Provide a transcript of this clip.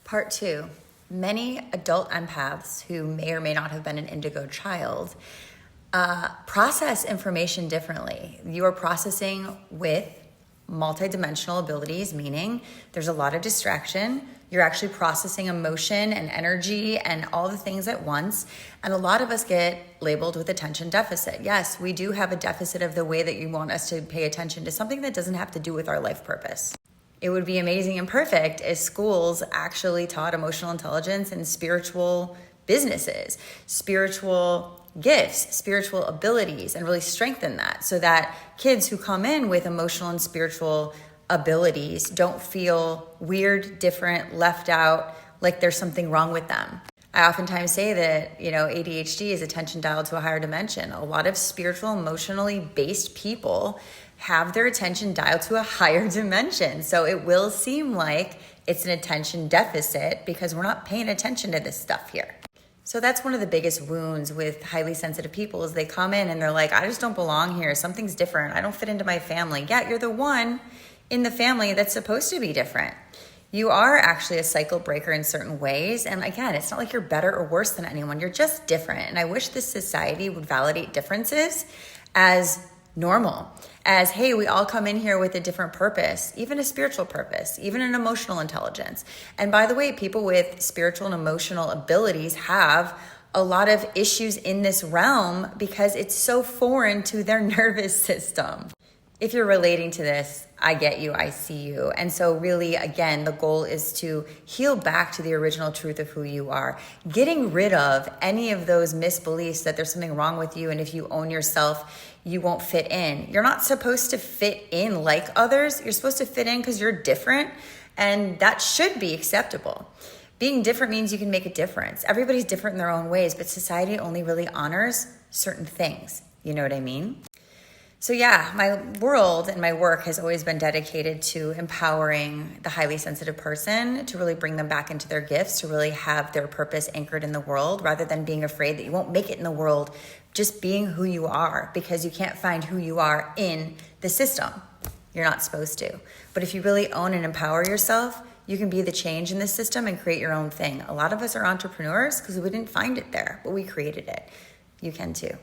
Part 2. Many adult empaths who may or may not have been an indigo child process information differently. You are processing with multidimensional abilities, meaning there's a lot of distraction. You're actually processing emotion and energy and all the things at once. And a lot of us get labeled with attention deficit. Yes, we do have a deficit of the way that you want us to pay attention to something that doesn't have to do with our life purpose. It would be amazing and perfect if schools actually taught emotional intelligence and spiritual businesses, spiritual gifts, spiritual abilities, and really strengthen that so that kids who come in with emotional and spiritual abilities don't feel weird, different, left out, like there's something wrong with them. I oftentimes say that, ADHD is attention dialed to a higher dimension. A lot of spiritual, emotionally based people have their attention dialed to a higher dimension. So it will seem like it's an attention deficit because we're not paying attention to this stuff here. So that's one of the biggest wounds with highly sensitive people is they come in and they're like, I just don't belong here. Something's different. I don't fit into my family. Yeah, you're the one in the family that's supposed to be different. You are actually a cycle breaker in certain ways. And again, it's not like you're better or worse than anyone. You're just different. And I wish this society would validate differences as normal. As, hey, we all come in here with a different purpose, even a spiritual purpose, even an emotional intelligence. And by the way, people with spiritual and emotional abilities have a lot of issues in this realm because it's so foreign to their nervous system. If you're relating to this, I get you, I see you. And so really, again, the goal is to heal back to the original truth of who you are, getting rid of any of those misbeliefs that there's something wrong with you. And if you own yourself, you won't fit in. You're not supposed to fit in like others. You're supposed to fit in because you're different. And that should be acceptable. Being different means you can make a difference. Everybody's different in their own ways, but society only really honors certain things. You know what I mean? So yeah, my world and my work has always been dedicated to empowering the highly sensitive person to really bring them back into their gifts, to really have their purpose anchored in the world rather than being afraid that you won't make it in the world, just being who you are because you can't find who you are in the system. You're not supposed to. But if you really own and empower yourself, you can be the change in the system and create your own thing. A lot of us are entrepreneurs because we didn't find it there, but we created it. You can too.